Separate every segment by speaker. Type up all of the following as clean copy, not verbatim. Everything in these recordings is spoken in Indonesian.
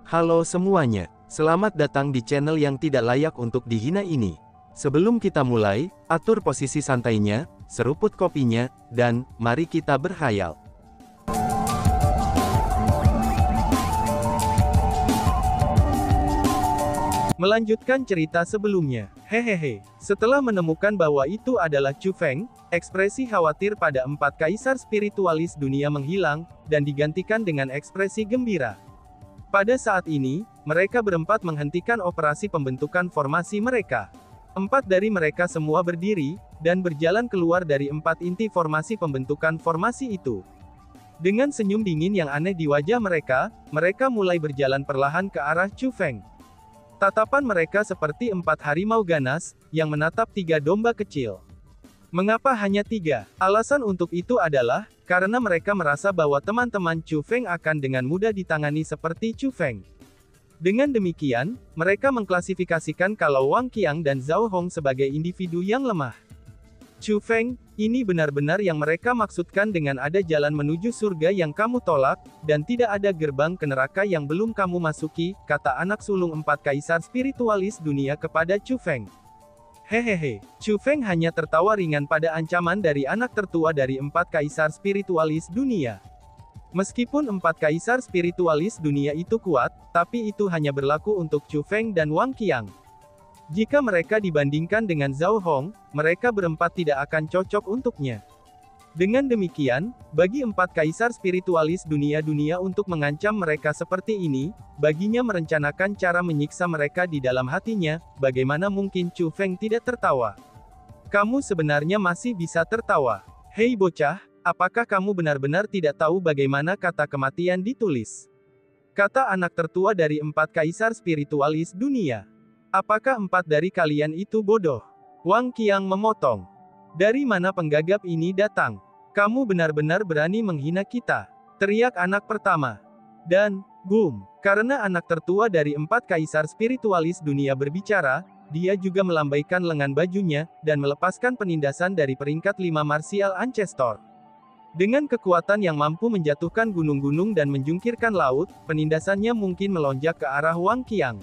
Speaker 1: Halo semuanya, selamat datang di channel yang tidak layak untuk dihina ini. Sebelum kita mulai, atur posisi santainya, seruput kopinya, dan mari kita berkhayal. Melanjutkan cerita sebelumnya. Hehehe, setelah menemukan bahwa itu adalah Chu Feng, ekspresi khawatir pada 4 kaisar spiritualis dunia menghilang, dan digantikan dengan ekspresi gembira. Pada saat ini, mereka berempat menghentikan operasi pembentukan formasi mereka. 4 dari mereka semua berdiri, dan berjalan keluar dari 4 inti formasi pembentukan formasi itu. Dengan senyum dingin yang aneh di wajah mereka mulai berjalan perlahan ke arah Chu Feng. Tatapan mereka seperti 4 harimau ganas, yang menatap 3 domba kecil. Mengapa hanya 3? Alasan untuk itu adalah, karena mereka merasa bahwa teman-teman Chu Feng akan dengan mudah ditangani seperti Chu Feng. Dengan demikian, mereka mengklasifikasikan kalau Wang Qiang dan Zhao Hong sebagai individu yang lemah. Chu Feng, ini benar-benar yang mereka maksudkan dengan ada jalan menuju surga yang kamu tolak, dan tidak ada gerbang ke neraka yang belum kamu masuki, kata anak sulung 4 kaisar spiritualis dunia kepada Chu Feng. Hehehe, Chu Feng hanya tertawa ringan pada ancaman dari anak tertua dari 4 kaisar spiritualis dunia. Meskipun 4 kaisar spiritualis dunia itu kuat, tapi itu hanya berlaku untuk Chu Feng dan Wang Qiang. Jika mereka dibandingkan dengan Zhao Hong, mereka berempat tidak akan cocok untuknya. Dengan demikian, bagi 4 kaisar spiritualis dunia untuk mengancam mereka seperti ini, baginya merencanakan cara menyiksa mereka di dalam hatinya, bagaimana mungkin Chu Feng tidak tertawa? Kamu sebenarnya masih bisa tertawa. Hei bocah, apakah kamu benar-benar tidak tahu bagaimana kata kematian ditulis? Kata anak tertua dari 4 kaisar spiritualis dunia. Apakah 4 dari kalian itu bodoh? Wang Qiang memotong. Dari mana penggagap ini datang? Kamu benar-benar berani menghina kita, teriak anak pertama. Dan, boom, karena anak tertua dari 4 kaisar spiritualis dunia berbicara, dia juga melambaikan lengan bajunya, dan melepaskan penindasan dari peringkat 5 martial ancestor. Dengan kekuatan yang mampu menjatuhkan gunung-gunung dan menjungkirkan laut, penindasannya mungkin melonjak ke arah Wang Qiang.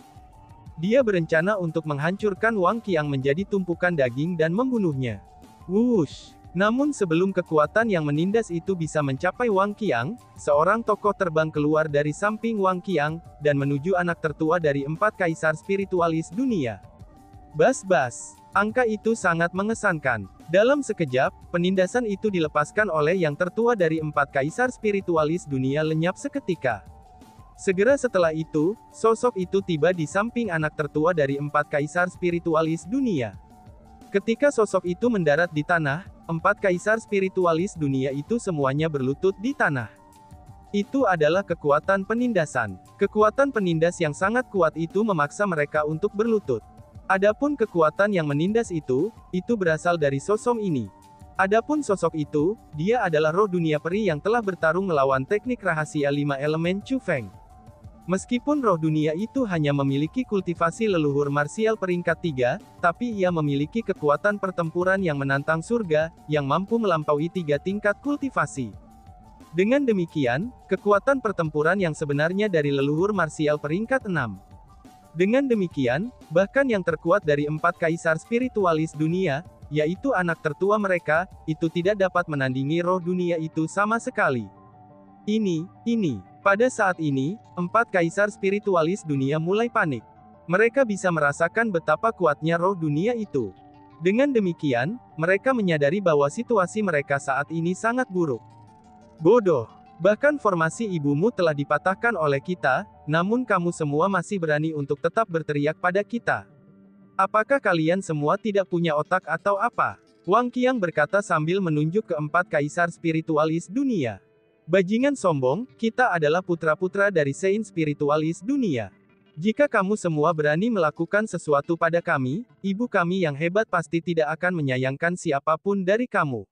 Speaker 1: Dia berencana untuk menghancurkan Wang Qiang menjadi tumpukan daging dan membunuhnya. Wush! Namun sebelum kekuatan yang menindas itu bisa mencapai Wang Qiang, seorang tokoh terbang keluar dari samping Wang Qiang, dan menuju anak tertua dari 4 kaisar spiritualis dunia. Bas-bas, angka itu sangat mengesankan. Dalam sekejap, penindasan itu dilepaskan oleh yang tertua dari 4 kaisar spiritualis dunia lenyap seketika. Segera setelah itu, sosok itu tiba di samping anak tertua dari 4 kaisar spiritualis dunia. Ketika sosok itu mendarat di tanah, 4 kaisar spiritualis dunia itu semuanya berlutut di tanah. Itu adalah kekuatan penindasan. Kekuatan penindas yang sangat kuat itu memaksa mereka untuk berlutut. Adapun kekuatan yang menindas itu berasal dari sosok ini. Adapun sosok itu, dia adalah roh dunia peri yang telah bertarung melawan teknik rahasia 5 elemen Chu Feng. Meskipun roh dunia itu hanya memiliki kultivasi leluhur marsial peringkat 3, tapi ia memiliki kekuatan pertempuran yang menantang surga, yang mampu melampaui 3 tingkat kultivasi. Dengan demikian, kekuatan pertempuran yang sebenarnya dari leluhur marsial peringkat 6. Dengan demikian, bahkan yang terkuat dari 4 kaisar spiritualis dunia, yaitu anak tertua mereka, itu tidak dapat menandingi roh dunia itu sama sekali. Pada saat ini, 4 kaisar spiritualis dunia mulai panik. Mereka bisa merasakan betapa kuatnya roh dunia itu. Dengan demikian, mereka menyadari bahwa situasi mereka saat ini sangat buruk. Bodoh! Bahkan formasi ibumu telah dipatahkan oleh kita, namun kamu semua masih berani untuk tetap berteriak pada kita. Apakah kalian semua tidak punya otak atau apa? Wang Qiang berkata sambil menunjuk ke 4 kaisar spiritualis dunia. Bajingan sombong, kita adalah putra-putra dari Sein spiritualis dunia. Jika kamu semua berani melakukan sesuatu pada kami, ibu kami yang hebat pasti tidak akan menyayangkan siapapun dari kamu.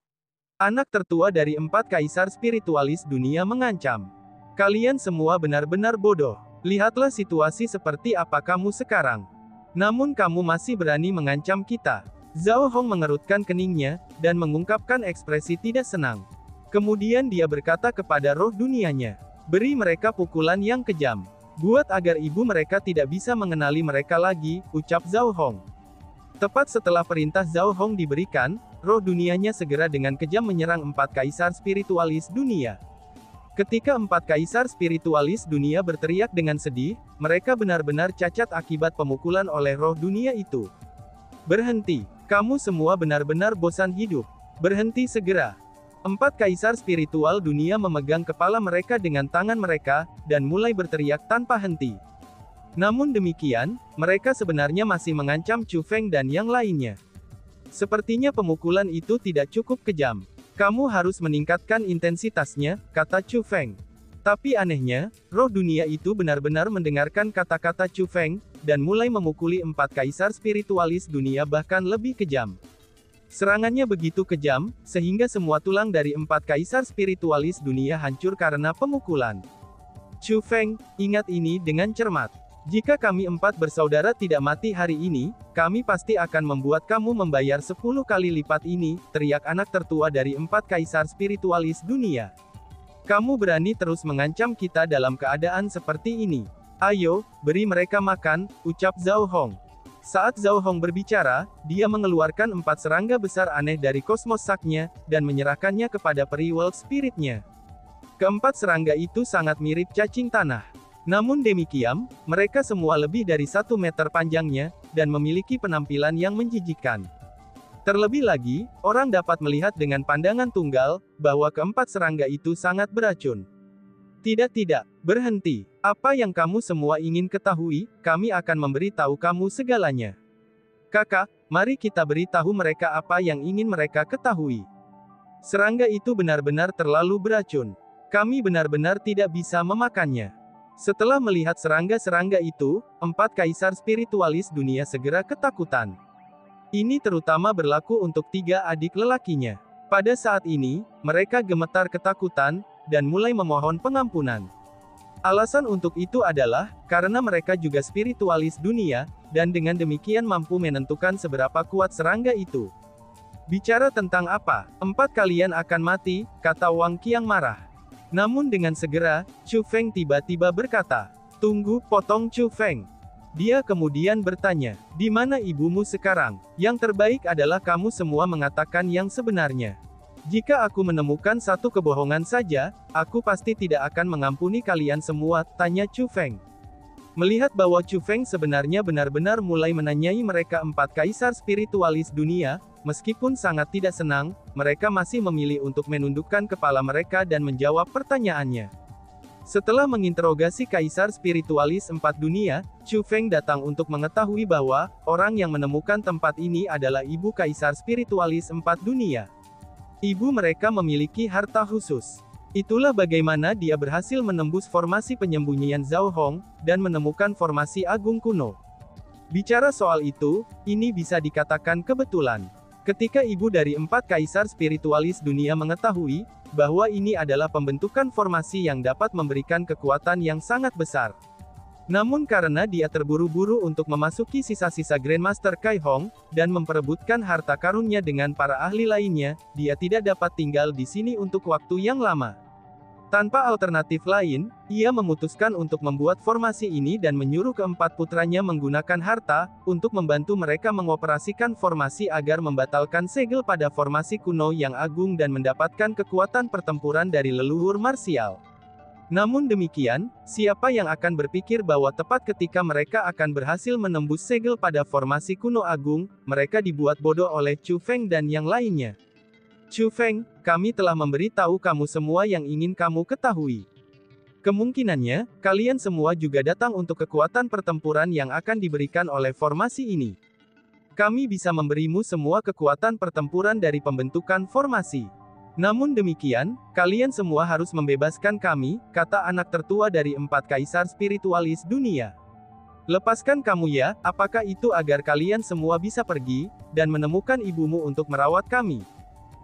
Speaker 1: Anak tertua dari 4 kaisar spiritualis dunia mengancam. Kalian semua benar-benar bodoh. Lihatlah situasi seperti apa kamu sekarang. Namun kamu masih berani mengancam kita. Zhao Hong mengerutkan keningnya, dan mengungkapkan ekspresi tidak senang. Kemudian dia berkata kepada roh dunianya, beri mereka pukulan yang kejam. Buat agar ibu mereka tidak bisa mengenali mereka lagi, ucap Zhao Hong. Tepat setelah perintah Zhao Hong diberikan, roh dunianya segera dengan kejam menyerang 4 kaisar spiritualis dunia. Ketika 4 kaisar spiritualis dunia berteriak dengan sedih, mereka benar-benar cacat akibat pemukulan oleh roh dunia itu. Berhenti, kamu semua benar-benar bosan hidup. Berhenti segera. 4 kaisar spiritual dunia memegang kepala mereka dengan tangan mereka, dan mulai berteriak tanpa henti. Namun demikian, mereka sebenarnya masih mengancam Chu Feng dan yang lainnya. Sepertinya pemukulan itu tidak cukup kejam. Kamu harus meningkatkan intensitasnya, kata Chu Feng. Tapi anehnya, roh dunia itu benar-benar mendengarkan kata-kata Chu Feng, dan mulai memukuli 4 kaisar spiritualis dunia bahkan lebih kejam. Serangannya begitu kejam, sehingga semua tulang dari 4 kaisar spiritualis dunia hancur karena pemukulan. Chu Feng, ingat ini dengan cermat. Jika kami 4 bersaudara tidak mati hari ini, kami pasti akan membuat kamu membayar 10 kali lipat ini, teriak anak tertua dari 4 kaisar spiritualis dunia. Kamu berani terus mengancam kita dalam keadaan seperti ini. Ayo, beri mereka makan, ucap Zhao Hong. Saat Zhao Hong berbicara, dia mengeluarkan 4 serangga besar aneh dari kosmos saknya, dan menyerahkannya kepada peri World Spirit-nya. Keempat serangga itu sangat mirip cacing tanah. Namun demikian, mereka semua lebih dari 1 meter panjangnya, dan memiliki penampilan yang menjijikkan. Terlebih lagi, orang dapat melihat dengan pandangan tunggal, bahwa keempat serangga itu sangat beracun. Tidak, berhenti. Apa yang kamu semua ingin ketahui, kami akan memberitahu kamu segalanya. Kakak, mari kita beritahu mereka apa yang ingin mereka ketahui. Serangga itu benar-benar terlalu beracun. Kami benar-benar tidak bisa memakannya. Setelah melihat serangga-serangga itu, 4 kaisar spiritualis dunia segera ketakutan. Ini terutama berlaku untuk 3 adik lelakinya. Pada saat ini, mereka gemetar ketakutan, dan mulai memohon pengampunan. Alasan untuk itu adalah, karena mereka juga spiritualis dunia, dan dengan demikian mampu menentukan seberapa kuat serangga itu. Bicara tentang apa? 4 kalian akan mati, kata Wang Qiang marah. Namun dengan segera, Chu Feng tiba-tiba berkata, tunggu, potong Chu Feng. Dia kemudian bertanya, di mana ibumu sekarang? Yang terbaik adalah kamu semua mengatakan yang sebenarnya. Jika aku menemukan satu kebohongan saja, aku pasti tidak akan mengampuni kalian semua, tanya Chu Feng. Melihat bahwa Chu Feng sebenarnya benar-benar mulai menanyai mereka 4 kaisar spiritualis dunia, meskipun sangat tidak senang, mereka masih memilih untuk menundukkan kepala mereka dan menjawab pertanyaannya. Setelah menginterogasi kaisar spiritualis 4 dunia, Chu Feng datang untuk mengetahui bahwa, orang yang menemukan tempat ini adalah ibu kaisar spiritualis 4 dunia. Ibu mereka memiliki harta khusus. Itulah bagaimana dia berhasil menembus formasi penyembunyian Zhao Hong, dan menemukan formasi agung kuno. Bicara soal itu, ini bisa dikatakan kebetulan. Ketika ibu dari 4 kaisar spiritualis dunia mengetahui, bahwa ini adalah pembentukan formasi yang dapat memberikan kekuatan yang sangat besar. Namun karena dia terburu-buru untuk memasuki sisa-sisa Grandmaster Kai Hong, dan memperebutkan harta karunnya dengan para ahli lainnya, dia tidak dapat tinggal di sini untuk waktu yang lama. Tanpa alternatif lain, ia memutuskan untuk membuat formasi ini dan menyuruh keempat putranya menggunakan harta, untuk membantu mereka mengoperasikan formasi agar membatalkan segel pada formasi kuno yang agung dan mendapatkan kekuatan pertempuran dari leluhur marsial. Namun demikian, siapa yang akan berpikir bahwa tepat ketika mereka akan berhasil menembus segel pada formasi kuno agung, mereka dibuat bodoh oleh Chu Feng dan yang lainnya. Chu Feng, kami telah memberitahu kamu semua yang ingin kamu ketahui. Kemungkinannya, kalian semua juga datang untuk kekuatan pertempuran yang akan diberikan oleh formasi ini. Kami bisa memberimu semua kekuatan pertempuran dari pembentukan formasi. Namun demikian, kalian semua harus membebaskan kami, kata anak tertua dari 4 kaisar spiritualis dunia. Lepaskan kamu ya, apakah itu agar kalian semua bisa pergi, dan menemukan ibumu untuk merawat kami?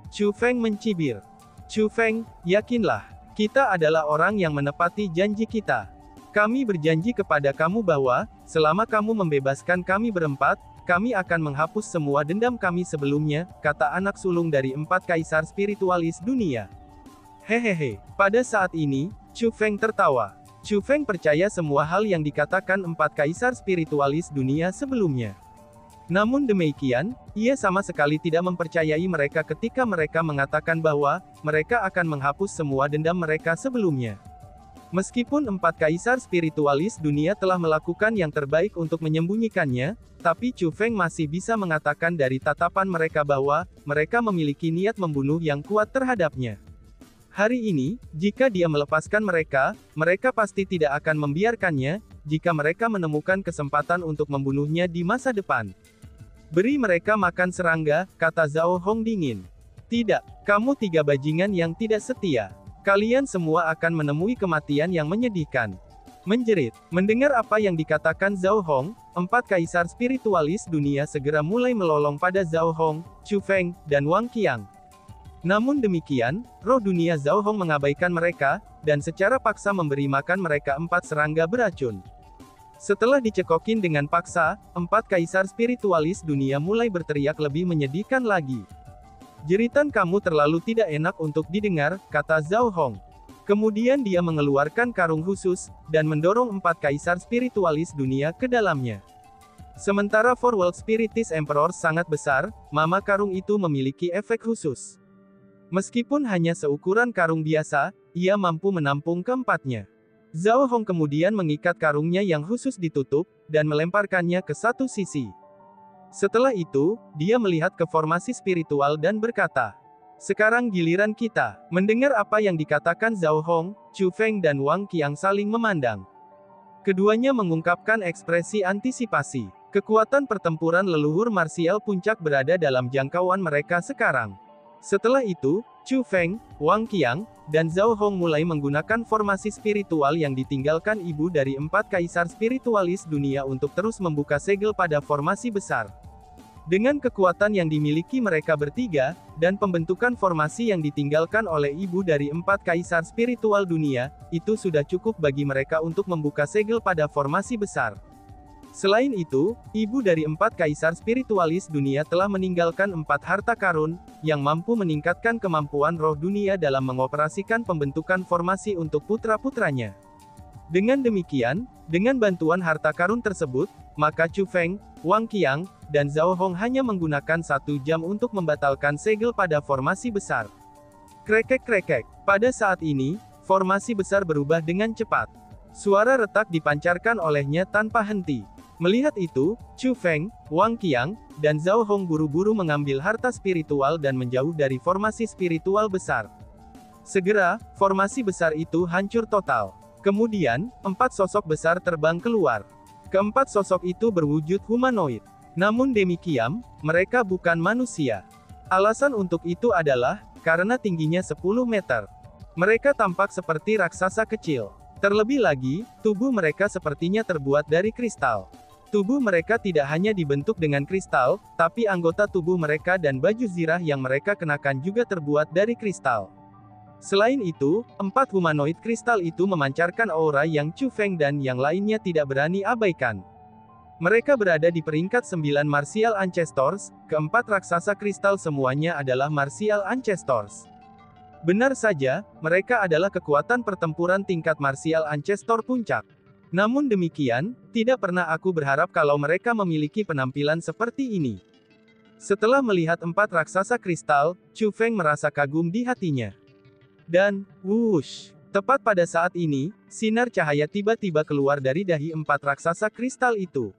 Speaker 1: Chu Feng mencibir. Chu Feng, yakinlah, kita adalah orang yang menepati janji kita. Kami berjanji kepada kamu bahwa, selama kamu membebaskan kami berempat, kami akan menghapus semua dendam kami sebelumnya, kata anak sulung dari 4 kaisar spiritualis dunia. Hehehe, pada saat ini, Chu Feng tertawa. Chu Feng percaya semua hal yang dikatakan empat kaisar spiritualis dunia sebelumnya. Namun demikian, ia sama sekali tidak mempercayai mereka ketika mereka mengatakan bahwa mereka akan menghapus semua dendam mereka sebelumnya. Meskipun empat kaisar spiritualis dunia telah melakukan yang terbaik untuk menyembunyikannya, tapi Chu Feng masih bisa mengatakan dari tatapan mereka bahwa mereka memiliki niat membunuh yang kuat terhadapnya. Hari ini, jika dia melepaskan mereka, mereka pasti tidak akan membiarkannya, jika mereka menemukan kesempatan untuk membunuhnya di masa depan. Beri mereka makan serangga, kata Zhao Hong dingin. Tidak, kamu tiga bajingan yang tidak setia. Kalian semua akan menemui kematian yang menyedihkan. Menjerit. Mendengar apa yang dikatakan Zhao Hong, empat kaisar spiritualis dunia segera mulai melolong pada Zhao Hong, Chu Feng, dan Wang Qiang. Namun demikian, roh dunia Zhao Hong mengabaikan mereka, dan secara paksa memberi makan mereka empat serangga beracun. Setelah dicekokin dengan paksa, empat kaisar spiritualis dunia mulai berteriak lebih menyedihkan lagi. Jeritan kamu terlalu tidak enak untuk didengar, kata Zhao Hong. Kemudian dia mengeluarkan karung khusus, dan mendorong empat kaisar spiritualis dunia ke dalamnya. Sementara For World Spiritist Emperor sangat besar, mama karung itu memiliki efek khusus. Meskipun hanya seukuran karung biasa, ia mampu menampung keempatnya. Zhao Hong kemudian mengikat karungnya yang khusus ditutup, dan melemparkannya ke satu sisi. Setelah itu, dia melihat ke formasi spiritual dan berkata, sekarang giliran kita. Mendengar apa yang dikatakan Zhao Hong, Chu Feng dan Wang Qiang saling memandang. Keduanya mengungkapkan ekspresi antisipasi. Kekuatan pertempuran leluhur marsial puncak berada dalam jangkauan mereka sekarang. Setelah itu, Chu Feng, Wang Qiang, dan Zhao Hong mulai menggunakan formasi spiritual yang ditinggalkan ibu dari empat kaisar spiritualis dunia untuk terus membuka segel pada formasi besar. Dengan kekuatan yang dimiliki mereka bertiga, dan pembentukan formasi yang ditinggalkan oleh ibu dari empat kaisar spiritual dunia, itu sudah cukup bagi mereka untuk membuka segel pada formasi besar. Selain itu, ibu dari empat kaisar spiritualis dunia telah meninggalkan empat harta karun, yang mampu meningkatkan kemampuan roh dunia dalam mengoperasikan pembentukan formasi untuk putra-putranya. Dengan demikian, dengan bantuan harta karun tersebut, maka Chu Feng, Wang Qiang, dan Zhao Hong hanya menggunakan 1 jam untuk membatalkan segel pada formasi besar. Krekek-krekek. Pada saat ini, formasi besar berubah dengan cepat. Suara retak dipancarkan olehnya tanpa henti. Melihat itu, Chu Feng, Wang Qiang, dan Zhao Hong buru-buru mengambil harta spiritual dan menjauh dari formasi spiritual besar. Segera, formasi besar itu hancur total. Kemudian, 4 sosok besar terbang keluar. Keempat sosok itu berwujud humanoid. Namun demikian, mereka bukan manusia. Alasan untuk itu adalah, karena tingginya 10 meter. Mereka tampak seperti raksasa kecil. Terlebih lagi, tubuh mereka sepertinya terbuat dari kristal. Tubuh mereka tidak hanya dibentuk dengan kristal, tapi anggota tubuh mereka dan baju zirah yang mereka kenakan juga terbuat dari kristal. Selain itu, 4 humanoid kristal itu memancarkan aura yang Chu Feng dan yang lainnya tidak berani abaikan. Mereka berada di peringkat 9 Martial Ancestors, keempat raksasa kristal semuanya adalah Martial Ancestors. Benar saja, mereka adalah kekuatan pertempuran tingkat Martial Ancestor puncak. Namun demikian, tidak pernah aku berharap kalau mereka memiliki penampilan seperti ini. Setelah melihat 4 raksasa kristal, Chu Feng merasa kagum di hatinya. Dan, wush, tepat pada saat ini, sinar cahaya tiba-tiba keluar dari dahi 4 raksasa kristal itu.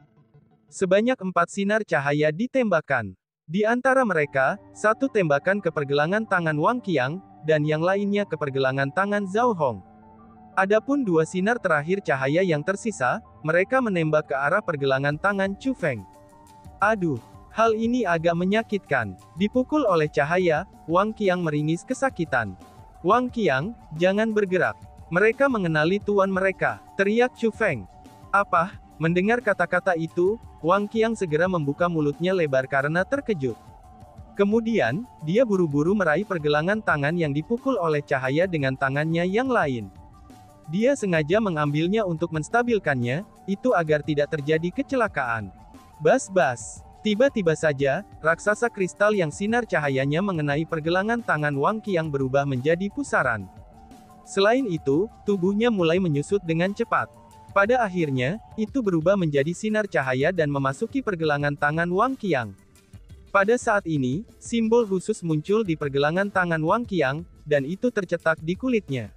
Speaker 1: Sebanyak 4 sinar cahaya ditembakkan. Di antara mereka, 1 tembakan ke pergelangan tangan Wang Qiang, dan yang lainnya ke pergelangan tangan Zhao Hong. Adapun 2 sinar terakhir cahaya yang tersisa, mereka menembak ke arah pergelangan tangan Chu Feng. Aduh, hal ini agak menyakitkan. Dipukul oleh cahaya, Wang Qiang meringis kesakitan. Wang Qiang, jangan bergerak. Mereka mengenali tuan mereka, teriak Chu Feng. Apa? Mendengar kata-kata itu, Wang Qiang segera membuka mulutnya lebar karena terkejut. Kemudian, dia buru-buru meraih pergelangan tangan yang dipukul oleh cahaya dengan tangannya yang lain. Dia sengaja mengambilnya untuk menstabilkannya, itu agar tidak terjadi kecelakaan. Bas-bas. Tiba-tiba saja, raksasa kristal yang sinar cahayanya mengenai pergelangan tangan Wang Qiang berubah menjadi pusaran. Selain itu, tubuhnya mulai menyusut dengan cepat. Pada akhirnya, itu berubah menjadi sinar cahaya dan memasuki pergelangan tangan Wang Qiang. Pada saat ini, simbol khusus muncul di pergelangan tangan Wang Qiang, dan itu tercetak di kulitnya.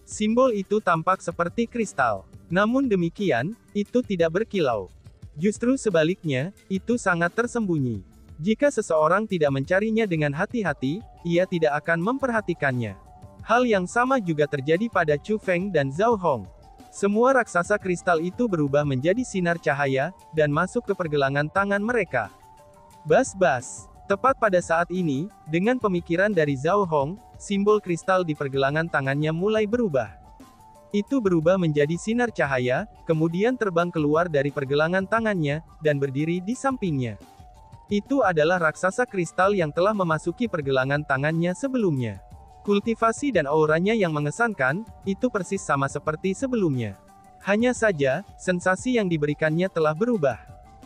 Speaker 1: Simbol itu tampak seperti kristal. Namun demikian, itu tidak berkilau. Justru sebaliknya, itu sangat tersembunyi. Jika seseorang tidak mencarinya dengan hati-hati, ia tidak akan memperhatikannya. Hal yang sama juga terjadi pada Chu Feng dan Zhao Hong. Semua raksasa kristal itu berubah menjadi sinar cahaya, dan masuk ke pergelangan tangan mereka. Bas-bas. Tepat pada saat ini, dengan pemikiran dari Zhao Hong, simbol kristal di pergelangan tangannya mulai berubah. Itu berubah menjadi sinar cahaya, kemudian terbang keluar dari pergelangan tangannya, dan berdiri di sampingnya. Itu adalah raksasa kristal yang telah memasuki pergelangan tangannya sebelumnya. Kultivasi dan auranya yang mengesankan, itu persis sama seperti sebelumnya. Hanya saja, sensasi yang diberikannya telah berubah.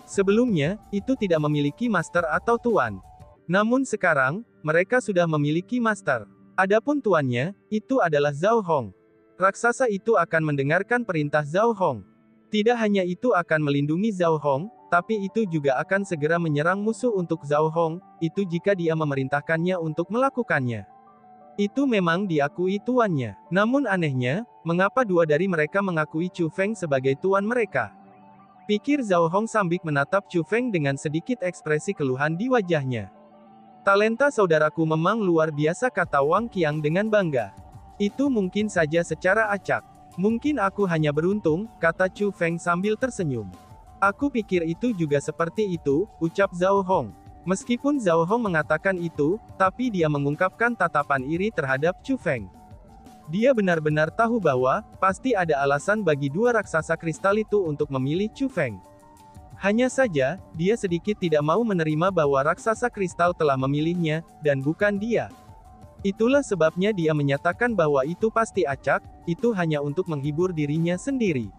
Speaker 1: Sebelumnya, itu tidak memiliki master atau tuan. Namun sekarang, mereka sudah memiliki master. Adapun tuannya, itu adalah Zhao Hong. Raksasa itu akan mendengarkan perintah Zhao Hong. Tidak hanya itu akan melindungi Zhao Hong, tapi itu juga akan segera menyerang musuh untuk Zhao Hong, itu jika dia memerintahkannya untuk melakukannya. Itu memang diakui tuannya. Namun anehnya, mengapa dua dari mereka mengakui Chu Feng sebagai tuan mereka? Pikir Zhao Hong sambil menatap Chu Feng dengan sedikit ekspresi keluhan di wajahnya. Talenta saudaraku memang luar biasa, kata Wang Qiang dengan bangga. Itu mungkin saja secara acak. Mungkin aku hanya beruntung, kata Chu Feng sambil tersenyum. Aku pikir itu juga seperti itu, ucap Zhao Hong. Meskipun Zhao Hong mengatakan itu, tapi dia mengungkapkan tatapan iri terhadap Chu Feng. Dia benar-benar tahu bahwa, pasti ada alasan bagi dua raksasa kristal itu untuk memilih Chu Feng. Hanya saja, dia sedikit tidak mau menerima bahwa raksasa kristal telah memilihnya, dan bukan dia. Itulah sebabnya dia menyatakan bahwa itu pasti acak, itu hanya untuk menghibur dirinya sendiri.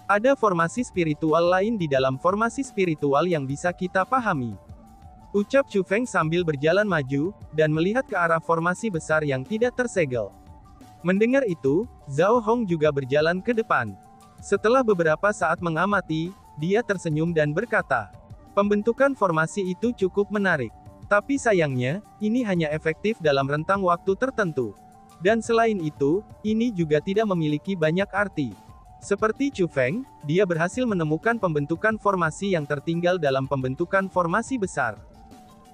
Speaker 1: Ada formasi spiritual lain di dalam formasi spiritual yang bisa kita pahami. Ucap Chu Feng sambil berjalan maju, dan melihat ke arah formasi besar yang tidak tersegel. Mendengar itu, Zhao Hong juga berjalan ke depan. Setelah beberapa saat mengamati, dia tersenyum dan berkata, pembentukan formasi itu cukup menarik. Tapi sayangnya, ini hanya efektif dalam rentang waktu tertentu. Dan selain itu, ini juga tidak memiliki banyak arti. Seperti Chu Feng, dia berhasil menemukan pembentukan formasi yang tertinggal dalam pembentukan formasi besar.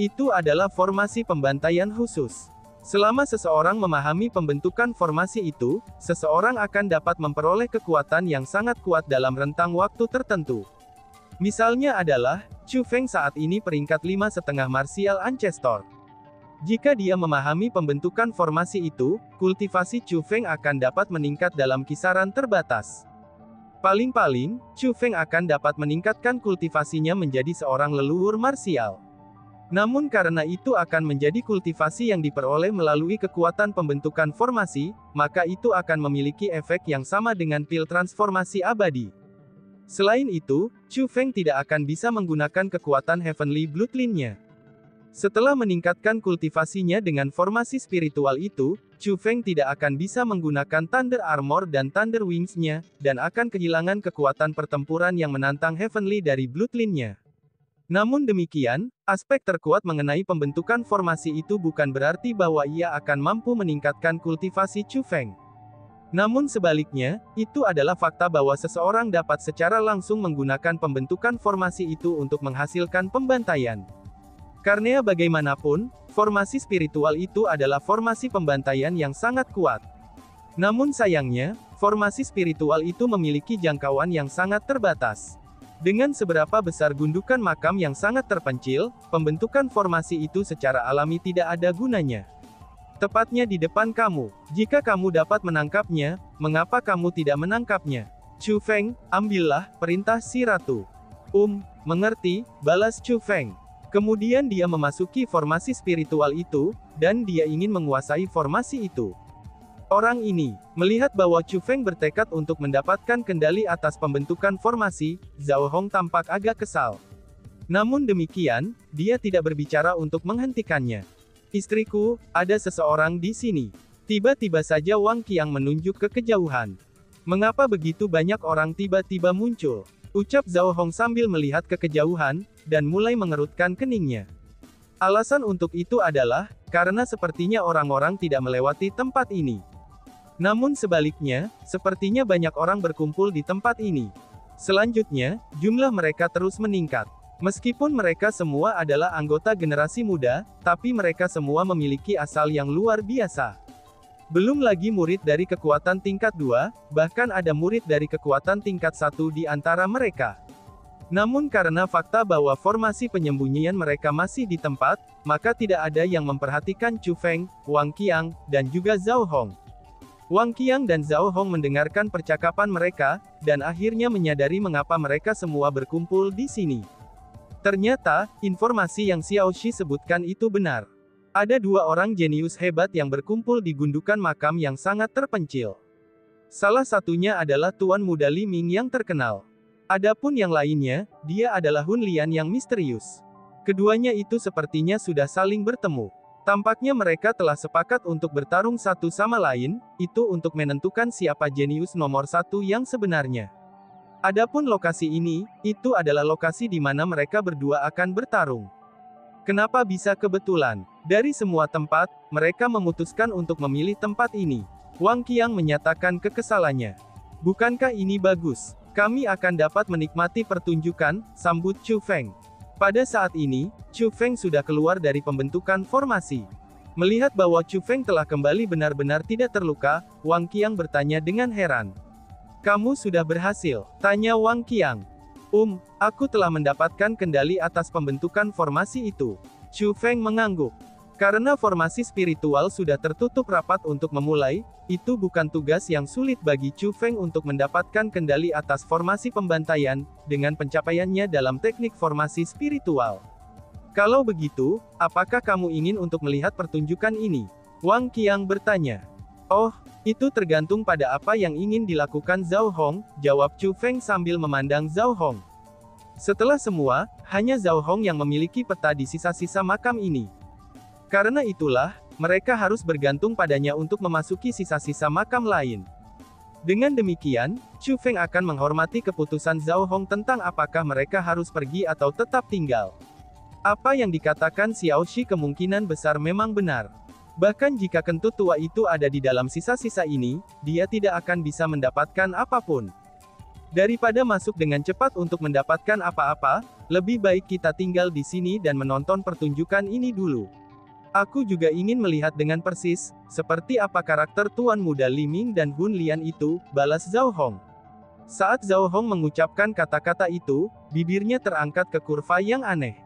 Speaker 1: Itu adalah formasi pembantaian khusus. Selama seseorang memahami pembentukan formasi itu, seseorang akan dapat memperoleh kekuatan yang sangat kuat dalam rentang waktu tertentu. Misalnya adalah, Chu Feng saat ini peringkat 5,5 Martial Ancestor. Jika dia memahami pembentukan formasi itu, kultivasi Chu Feng akan dapat meningkat dalam kisaran terbatas. Paling-paling, Chu Feng akan dapat meningkatkan kultivasinya menjadi seorang leluhur marsial. Namun karena itu akan menjadi kultivasi yang diperoleh melalui kekuatan pembentukan formasi, maka itu akan memiliki efek yang sama dengan pil transformasi abadi. Selain itu, Chu Feng tidak akan bisa menggunakan kekuatan Heavenly Bloodline-nya. Setelah meningkatkan kultivasinya dengan formasi spiritual itu, Chu Feng tidak akan bisa menggunakan Thunder Armor dan Thunder Wings-nya, dan akan kehilangan kekuatan pertempuran yang menantang Heavenly dari Bloodline-nya. Namun demikian, aspek terkuat mengenai pembentukan formasi itu bukan berarti bahwa ia akan mampu meningkatkan kultivasi Chu Feng. Namun sebaliknya, itu adalah fakta bahwa seseorang dapat secara langsung menggunakan pembentukan formasi itu untuk menghasilkan pembantaian. Karena bagaimanapun, formasi spiritual itu adalah formasi pembantaian yang sangat kuat. Namun sayangnya, formasi spiritual itu memiliki jangkauan yang sangat terbatas. Dengan seberapa besar gundukan makam yang sangat terpencil, pembentukan formasi itu secara alami tidak ada gunanya. Tepatnya di depan kamu. Jika kamu dapat menangkapnya, mengapa kamu tidak menangkapnya? Chu Feng, ambillah perintah si ratu. Mengerti, balas Chu Feng. Kemudian dia memasuki formasi spiritual itu, dan dia ingin menguasai formasi itu. Orang ini, melihat bahwa Chu Feng bertekad untuk mendapatkan kendali atas pembentukan formasi, Zhao Hong tampak agak kesal. Namun demikian, dia tidak berbicara untuk menghentikannya. Istriku, ada seseorang di sini. Tiba-tiba saja Wang Qiang menunjuk ke kejauhan. Mengapa begitu banyak orang tiba-tiba muncul? Ucap Zhao Hong sambil melihat ke kejauhan, dan mulai mengerutkan keningnya. Alasan untuk itu adalah, karena sepertinya orang-orang tidak melewati tempat ini. Namun sebaliknya, sepertinya banyak orang berkumpul di tempat ini. Selanjutnya, jumlah mereka terus meningkat. Meskipun mereka semua adalah anggota generasi muda, tapi mereka semua memiliki asal yang luar biasa. Belum lagi murid dari kekuatan tingkat 2, bahkan ada murid dari kekuatan tingkat 1 di antara mereka. Namun karena fakta bahwa formasi penyembunyian mereka masih di tempat, maka tidak ada yang memperhatikan Chu Feng, Wang Qiang, dan juga Zhao Hong. Wang Qiang dan Zhao Hong mendengarkan percakapan mereka, dan akhirnya menyadari mengapa mereka semua berkumpul di sini. Ternyata, informasi yang Xiao Shi sebutkan itu benar. Ada 2 orang jenius hebat yang berkumpul di gundukan makam yang sangat terpencil. Salah satunya adalah Tuan Muda Li Ming yang terkenal. Adapun yang lainnya, dia adalah Hun Lian yang misterius. Keduanya itu sepertinya sudah saling bertemu. Tampaknya mereka telah sepakat untuk bertarung satu sama lain, itu untuk menentukan siapa jenius nomor 1 yang sebenarnya. Adapun lokasi ini, itu adalah lokasi di mana mereka berdua akan bertarung. Kenapa bisa kebetulan? Dari semua tempat, mereka memutuskan untuk memilih tempat ini. Wang Qiang menyatakan kekesalannya. Bukankah ini bagus? Kami akan dapat menikmati pertunjukan, sambut Chu Feng. Pada saat ini, Chu Feng sudah keluar dari pembentukan formasi. Melihat bahwa Chu Feng telah kembali benar-benar tidak terluka, Wang Qiang bertanya dengan heran. Kamu sudah berhasil? Tanya Wang Qiang. Aku telah mendapatkan kendali atas pembentukan formasi itu. Chu Feng mengangguk. Karena formasi spiritual sudah tertutup rapat untuk memulai, itu bukan tugas yang sulit bagi Chu Feng untuk mendapatkan kendali atas formasi pembantaian, dengan pencapaiannya dalam teknik formasi spiritual. Kalau begitu, apakah kamu ingin untuk melihat pertunjukan ini? Wang Qiang bertanya. Oh, itu tergantung pada apa yang ingin dilakukan Zhao Hong, jawab Chu Feng sambil memandang Zhao Hong. Setelah semua, hanya Zhao Hong yang memiliki peta di sisa-sisa makam ini. Karena itulah, mereka harus bergantung padanya untuk memasuki sisa-sisa makam lain. Dengan demikian, Chu Feng akan menghormati keputusan Zhao Hong tentang apakah mereka harus pergi atau tetap tinggal. Apa yang dikatakan Xiao Shi kemungkinan besar memang benar. Bahkan jika kentut tua itu ada di dalam sisa-sisa ini, dia tidak akan bisa mendapatkan apapun. Daripada masuk dengan cepat untuk mendapatkan apa-apa, lebih baik kita tinggal di sini dan menonton pertunjukan ini dulu. Aku juga ingin melihat dengan persis, seperti apa karakter Tuan Muda Li Ming dan Hun Lian itu, balas Zhao Hong. Saat Zhao Hong mengucapkan kata-kata itu, bibirnya terangkat ke kurva yang aneh.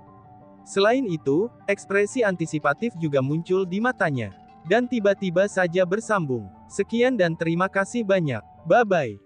Speaker 1: Selain itu, ekspresi antisipatif juga muncul di matanya. Dan tiba-tiba saja bersambung. Sekian dan terima kasih banyak. Bye-bye.